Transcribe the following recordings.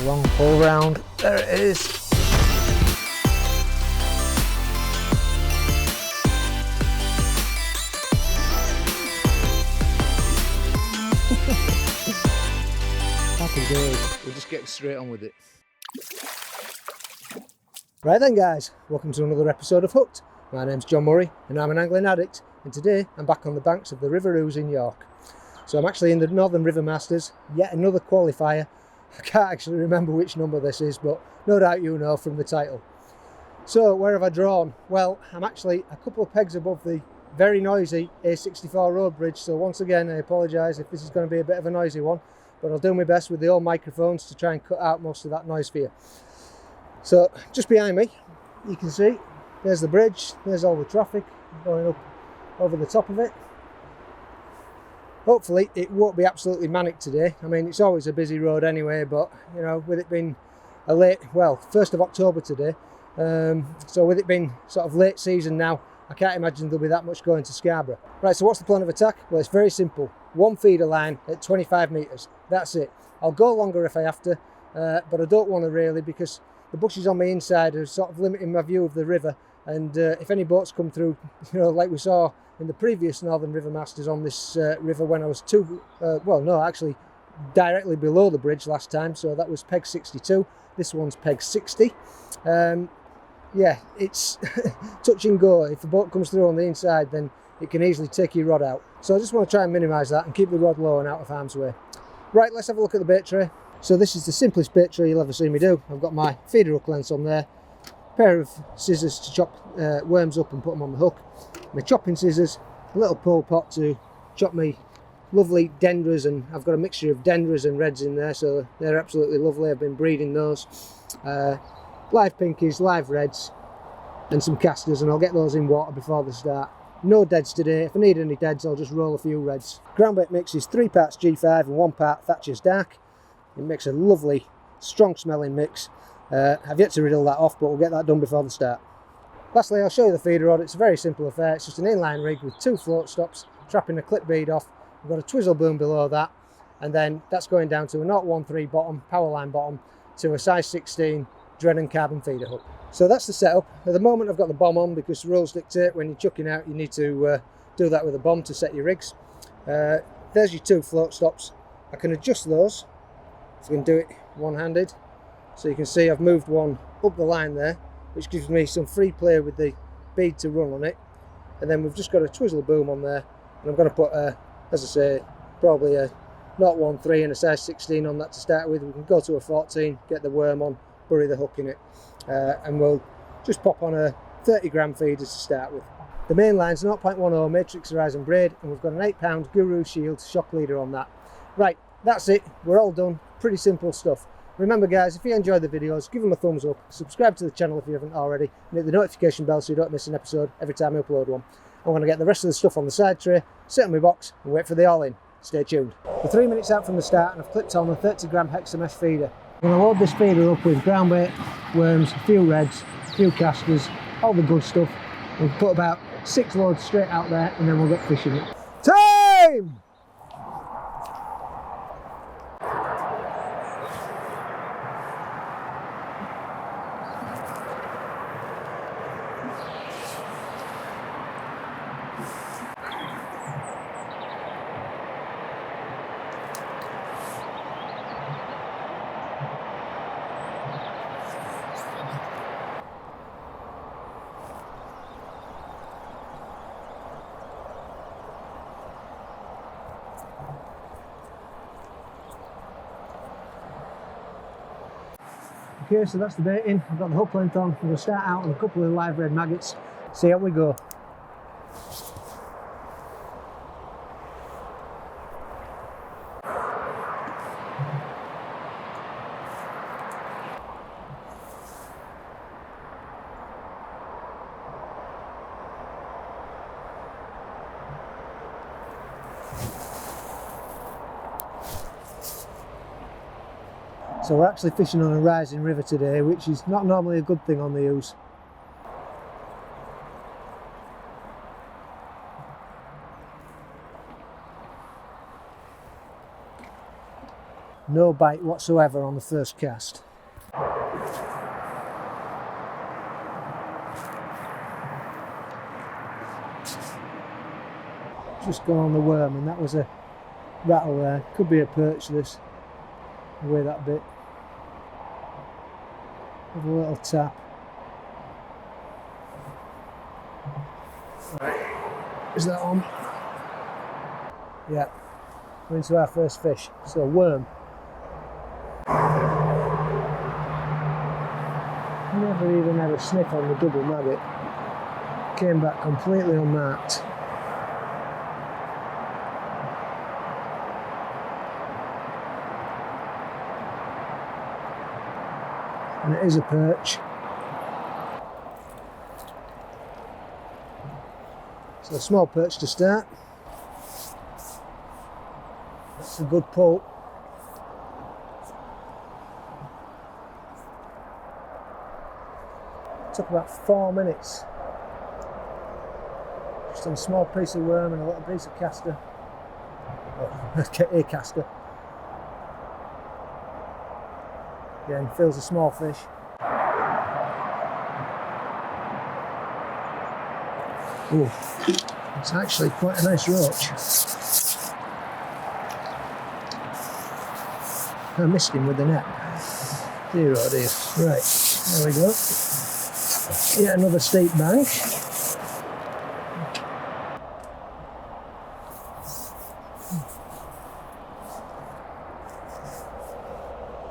long pull round. There it is. Happy days. We're just getting straight on with it. Right then guys, welcome to another episode of Hooked. My name's John Murray and I'm an angling addict, and today I'm back on the banks of the River Ouse in York. So I'm actually in the Northern River Masters, yet another qualifier. I can't actually remember which number this is, but no doubt you know from the title. So where have I drawn? Well, I'm actually a couple of pegs above the very noisy A64 road bridge, so once again I apologise if this is going to be a bit of a noisy one, but I'll do my best with the old microphones to try and cut out most of that noise for you. So just behind me you can see there's the bridge, there's all the traffic going up over the top of it. Hopefully it won't be absolutely manic today. I mean, it's always a busy road anyway, but you know, with it being a late, well, 1st of October today, so with it being sort of late season now, I can't imagine there'll be that much going to Scarborough. Right, so what's the plan of attack? Well, it's very simple. One feeder line at 25 metres, that's it. I'll go longer if I have to, but I don't want to really, because the bushes on my inside are sort of limiting my view of the river, and if any boats come through, you know, like we saw in the previous Northern River Masters on this river when I was directly below the bridge last time, so that was peg 62, this one's peg 60. Yeah, it's touch and go. If the boat comes through on the inside, then it can easily take your rod out. So I just want to try and minimise that and keep the rod low and out of harm's way. Right, let's have a look at the bait tray. So this is the simplest bait tray you'll ever see me do. I've got my feeder hook lengths on there, a pair of scissors to chop worms up and put them on the hook, my chopping scissors, a little pole pot to chop me lovely dendras, and I've got a mixture of dendras and reds in there, so they're absolutely lovely. I've been breeding those. Live pinkies, live reds, and some casters, and I'll get those in water before the start. No deads today. If I need any deads, I'll just roll a few reds. Ground bait mix is 3 parts G5 and 1 part Thatcher's Dark. It makes a lovely, strong smelling mix. I've yet to riddle that off, but we'll get that done before the start. Lastly, I'll show you the feeder rod. It's a very simple affair. It's just an inline rig with 2 float stops, trapping a clip bead off. We've got a twizzle boom below that, and then that's going down to a 0.13 bottom, power line bottom, to a size 16 Drennan carbon feeder hook. So that's the setup. At the moment I've got the bomb on because the rules dictate when you're chucking out you need to do that with a bomb to set your rigs. There's your 2 float stops. I can adjust those, so I can do it one-handed. So you can see I've moved one up the line there, which gives me some free play with the bead to run on it. And then we've just got a twizzle boom on there, and I'm going to put, as I say, probably a 0.13 and a size 16 on that to start with. We can go to a 14, get the worm on, bury the hook in it, and we'll just pop on a 30 gram feeder to start with. The main line's 0.10 Matrix Horizon braid, and we've got an 8 pound Guru Shield shock leader on that. Right, that's it, we're all done. Pretty simple stuff. Remember guys, if you enjoyed the videos, give them a thumbs up, subscribe to the channel if you haven't already, and hit the notification bell so you don't miss an episode every time I upload one. I'm going to get the rest of the stuff on the side tray, sit on my box and wait for the all-in. Stay tuned. We're 3 minutes out from the start and I've clipped on a 30 gram hexamesh feeder. I'm going to load this feeder up with ground bait, worms, a few reds, a few casters, all the good stuff. We'll put about 6 loads straight out there and then we'll get fishing it. Time! Okay, so that's the baiting. I've got the hook length on. I'm going to start out on a couple of live red maggots, see how we go. So we're actually fishing on a rising river today, which is not normally a good thing on the Ouse. No bite whatsoever on the first cast. Just gone on the worm, and that was a rattle there. Could be a perch, this. Away that bit. With a little tap. Right. Is that on? Yeah. We're into our first fish. So, worm. Never even had a sniff on the double maggot. Came back completely unmarked. And it is a perch. So a small perch to start. That's a good pull. Took about 4 minutes. Just on a small piece of worm and a little piece of caster. Oh, a caster. Again, feels a small fish. Ooh, it's actually quite a nice roach. I missed him with the net. Dear oh dear. Right, there we go. Yet another steep bank.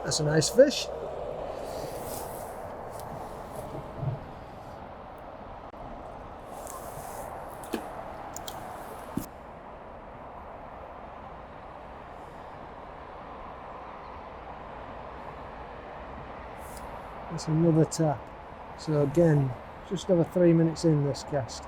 That's a nice fish. That's another tap. So again, just over 3 minutes in this cast.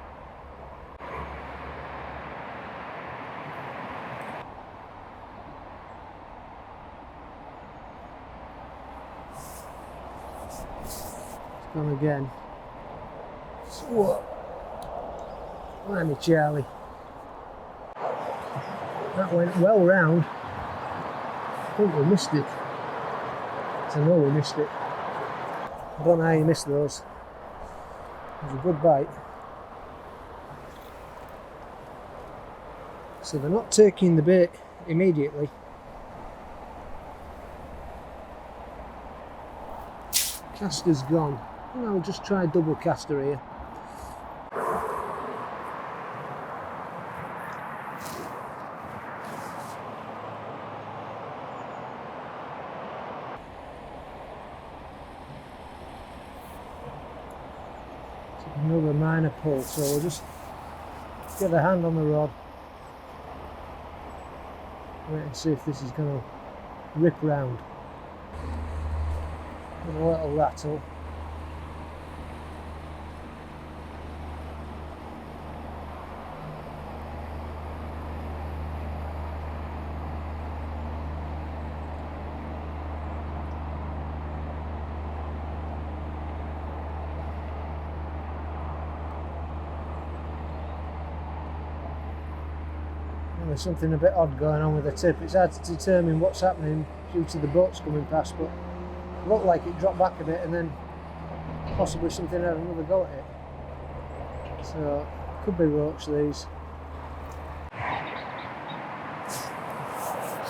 Gone again. So, blimey Charlie. That went well round. I think we missed it. I know we missed it. I don't know how you missed those. It was a good bite. So they're not taking the bait immediately. Caster's gone. I'll just try double caster here. Another minor pull, so we'll just get a hand on the rod. Wait and see if this is going to rip round. With a little rattle. There's something a bit odd going on with the tip. It's hard to determine what's happening due to the boats coming past, but it looked like it dropped back a bit and then possibly something had another go at it. So, could be roach these.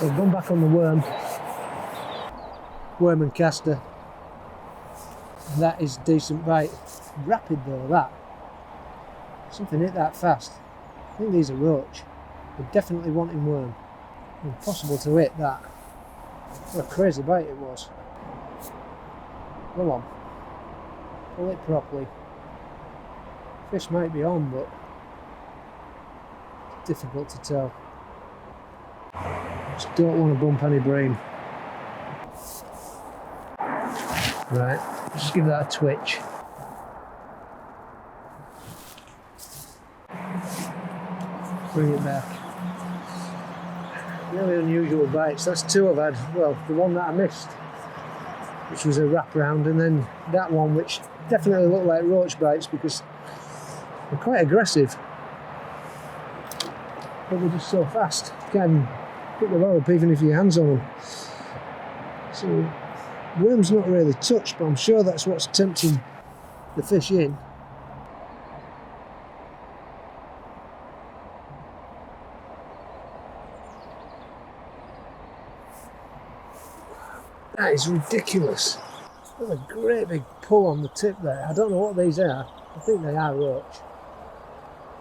So I've gone back on the worm. Worm and caster. And that is a decent bite. Rapid though, that. Something hit that fast. I think these are roach. They're definitely wanting worm. Impossible to hit that. What a crazy bite it was. Go on. Pull it properly. Fish might be on, but it's difficult to tell. Just don't want to bump any bream. Right, just give that a twitch. Bring it back. Really unusual bites. That's two I've had. Well, the one that I missed, which was a wrap round, and then that one, which definitely looked like roach bites because they're quite aggressive. But they're just so fast. You can't even pick them up even if your hands on them. So, worm's not really touched, but I'm sure that's what's tempting the fish in. That is ridiculous. There's a great big pull on the tip there. I don't know what these are. I think they are roach.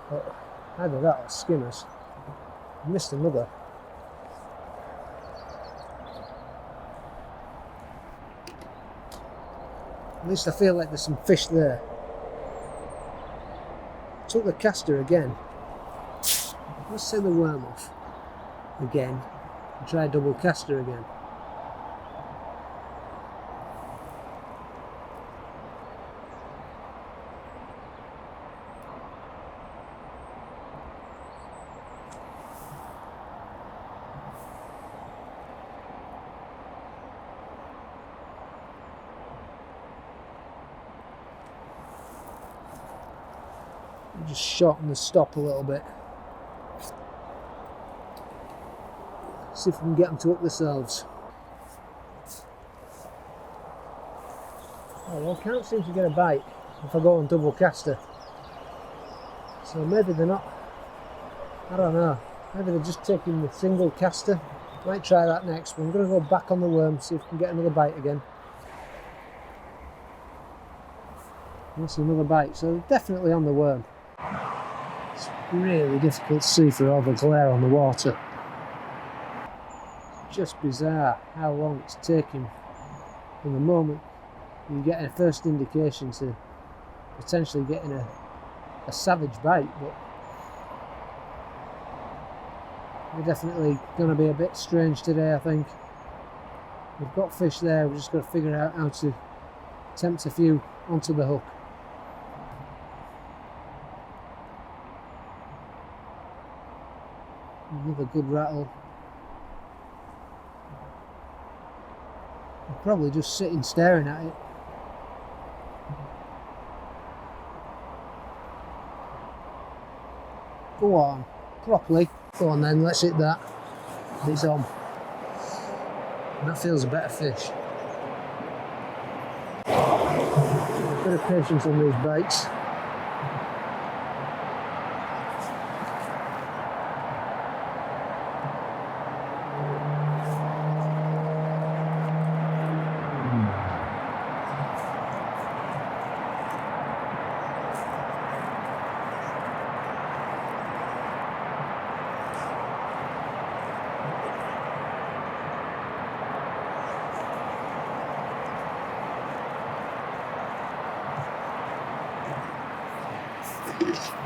But either that or skimmers. I missed another. At least I feel like there's some fish there. Took the caster again. Let's send the worm off again and try a double caster again. Just shorten the stop a little bit. See if we can get them to hook themselves. Oh, well, I can't seem to get a bite if I go on double caster. So maybe they're not, I don't know, maybe they're just taking the single caster. Might try that next, but I'm going to go back on the worm, see if we can get another bite again. That's another bite, so they're definitely on the worm. It's really difficult to see for all the glare on the water. It's just bizarre how long it's taking from the moment you get a first indication to potentially getting a savage bite, but we're definitely going to be a bit strange today, I think. We've got fish there, we've just got to figure out how to tempt a few onto the hook. Another good rattle. I'm probably just sitting staring at it. Go on, properly. Go on then, let's hit that. It's on. That feels a better fish. A bit of patience on these baits.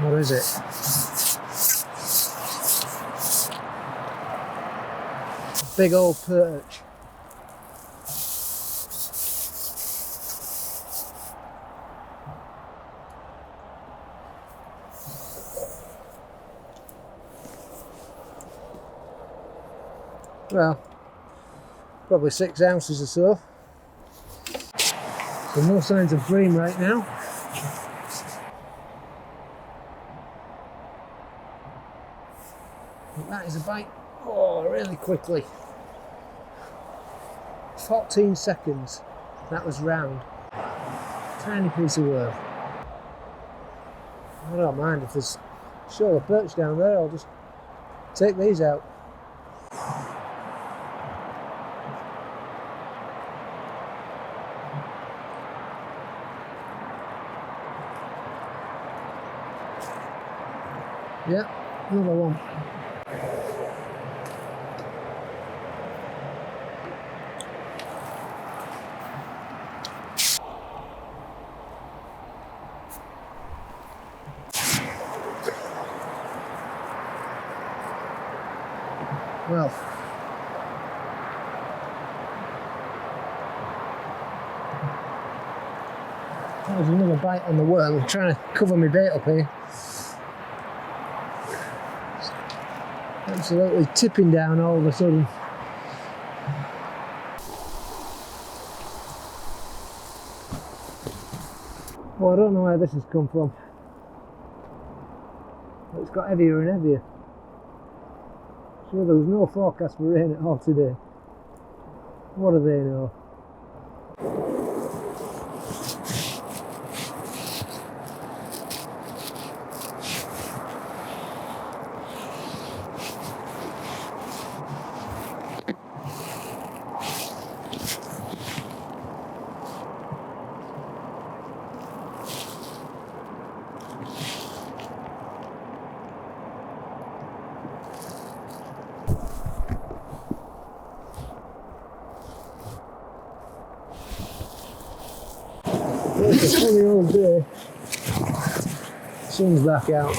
What is it? Big old perch. Well, probably 6 ounces or so. So no signs of bream right now. That is a bite. Oh, really quickly. 14 seconds. That was round. Tiny piece of worm. I don't mind if there's a shoal of perch down there, I'll just take these out. Yeah, another one. Well, that was another bite on the worm. I'm trying to cover my bait up here. Absolutely tipping down all of a sudden. Well, I don't know where this has come from. But it's got heavier and heavier. Sure, there was no forecast for rain at all today. What do they know? It's a funny old day. Sun's back out.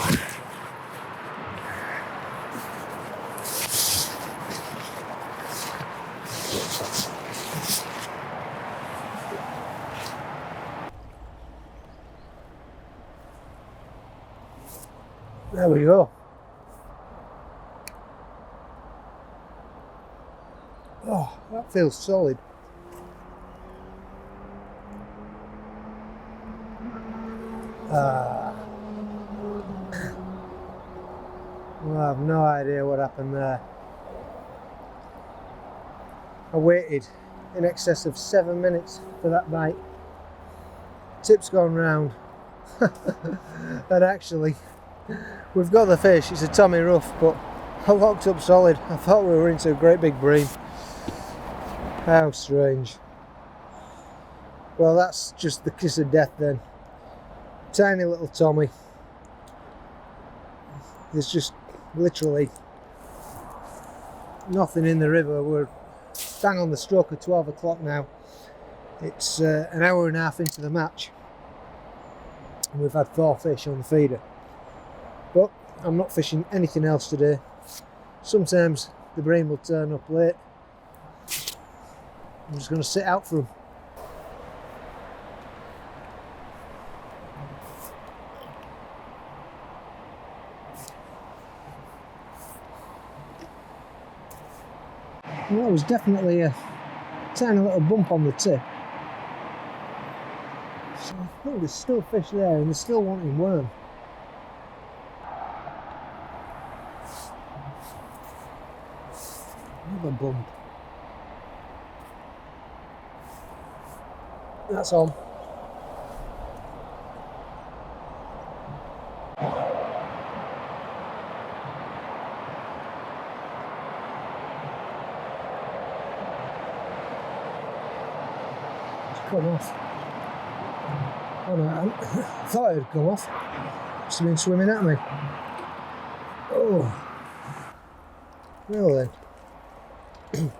There we go. Oh, that feels solid. Well, I have no idea what happened there. I waited in excess of 7 minutes for that bite. Tip's gone round. And actually, we've got the fish. It's a Tommy Rough, but I locked up solid. I thought we were into a great big bream. How strange. Well, that's just the kiss of death then. Tiny little Tommy. There's just literally nothing in the river. We're bang on the stroke of 12 o'clock now. It's an hour and a half into the match, and we've had 4 fish on the feeder. But I'm not fishing anything else today. Sometimes the bream will turn up late. I'm just going to sit out for them. Well, that was definitely a tiny little bump on the tip. So I think there's still fish there and they're still wanting worm. Another bump. That's on. Come off. Oh no, I thought it had come off. Must have been swimming at me. Oh. Well then.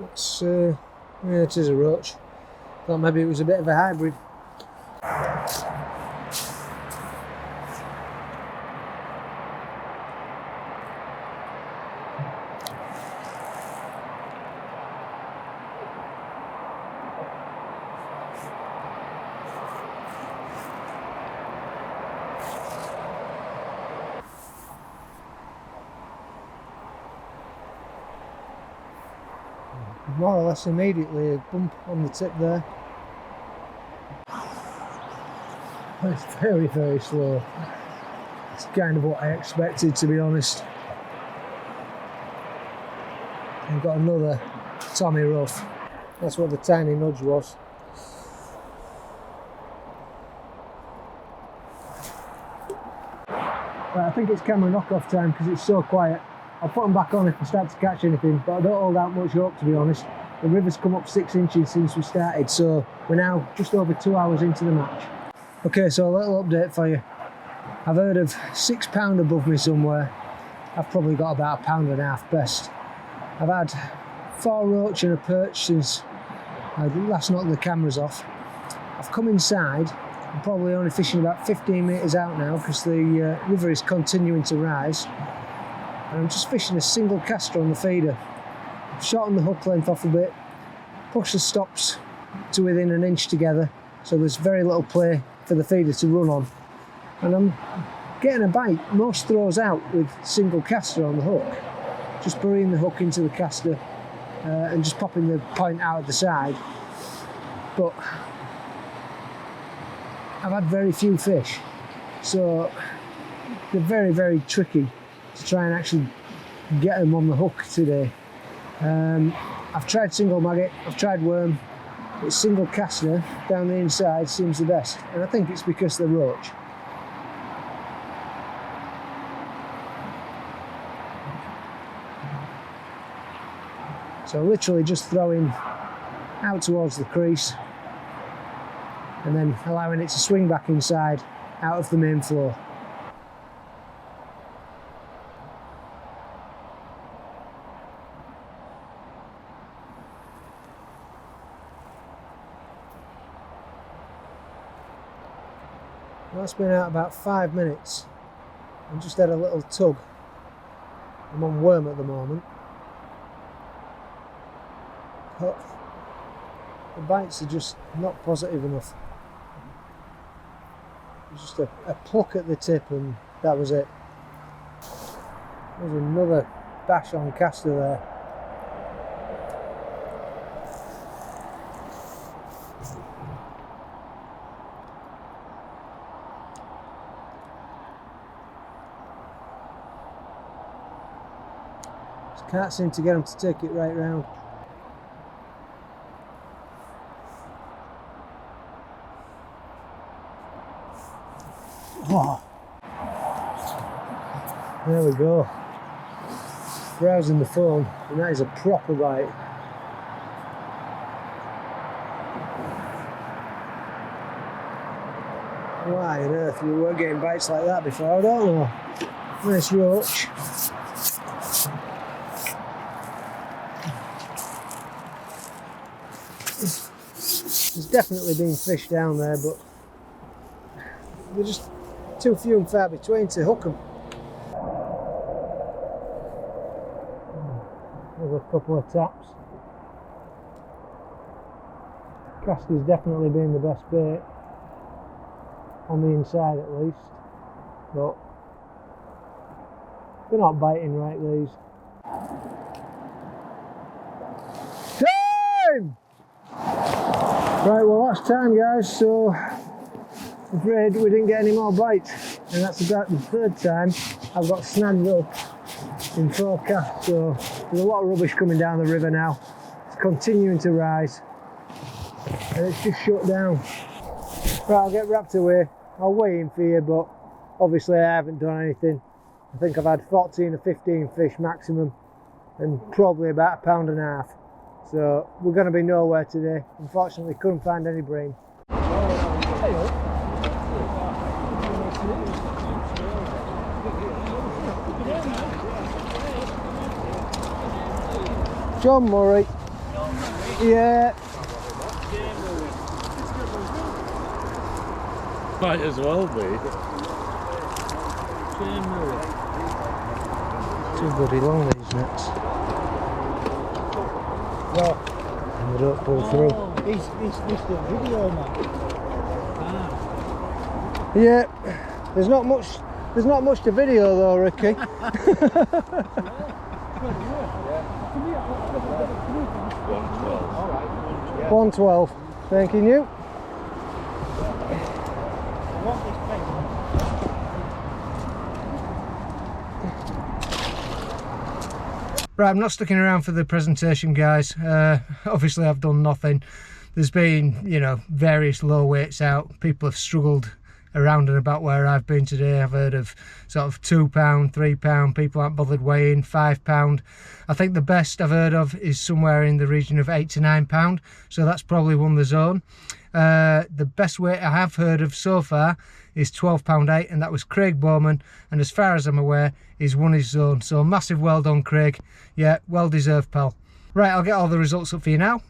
It's, yeah, it is a roach. Thought maybe it was a bit of a hybrid. More or less immediately a bump on the tip there. It's very, very slow. It's kind of what I expected, to be honest. I've got another Tommy Rough. That's what the tiny nudge was. Right, I think it's camera knockoff time because it's so quiet. I'll put them back on if I start to catch anything, but I don't hold out much hope, to be honest. The river's come up 6 inches since we started, so we're now just over 2 hours into the match. Okay, so a little update for you. I've heard of 6 pound above me somewhere. I've probably got about 1.5 pounds best. I've had 4 roach and a perch since I last knocked the cameras off. I've come inside. I'm probably only fishing about 15 metres out now because the river is continuing to rise. And I'm just fishing a single caster on the feeder. I've shortened the hook length off a bit, pushed the stops to within 1 inch together, so there's very little play for the feeder to run on. And I'm getting a bite. Most throws out with single caster on the hook. Just burying the hook into the caster and just popping the point out at the side. But I've had very few fish, so they're very, very tricky to try and actually get them on the hook today. I've tried single maggot, I've tried worm, but single caster down the inside seems the best, and I think it's because of the roach. So literally just throwing out towards the crease and then allowing it to swing back inside out of the main flow. Well, that's been out about 5 minutes. I just had a little tug. I'm on worm at the moment. But the bites are just not positive enough. Just a pluck at the tip and that was it. There's another bash on caster there. Just can't seem to get him to take it right round. Oh. There we go. Browsing the phone, and that is a proper bite. Why on earth we weren't getting bites like that before? I don't know. Nice roach. There's definitely been fish down there, but they're just too few and far between to hook them. There's a couple of taps. Caster's definitely been the best bait, on the inside at least, but they're not biting right, these. Time! Right, well that's time guys, so I'm afraid we didn't get any more bites, and that's about the 3rd time I've got snagged up in 4 casts. So there's a lot of rubbish coming down the river now. It's continuing to rise and it's just shut down. Right, I'll get wrapped away. I'll weigh in for you, but obviously I haven't done anything. I think I've had 14 or 15 fish maximum and probably about 1.5 pounds. So we're going to be nowhere today. Unfortunately couldn't find any bream. John Murray. Yeah. Might as well be. Too bloody long these nets. Well, And they don't pull through. he's the video man. Yeah. There's not much to video though, Ricky. 112. Thanking you. Right, I'm not sticking around for the presentation, guys. Obviously I've done nothing. There's been, you know, various low weights out. People have struggled around and about where I've been today. I've heard of sort of £2, £3, people aren't bothered weighing, £5. I think the best I've heard of is somewhere in the region of £8 to £9, so that's probably won the zone. The best weight I have heard of so far is £12.8, and that was Craig Bowman, and as far as I'm aware he's won his zone, so massive well done Craig. Yeah, well deserved, pal. Right, I'll get all the results up for you now.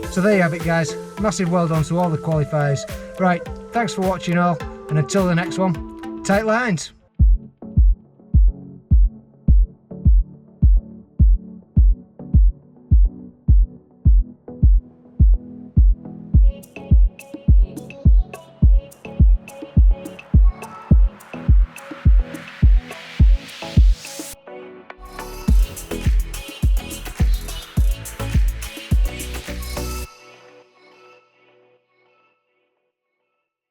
So there you have it, guys. Massive well done to all the qualifiers. Right, thanks for watching all, and until the next one, tight lines.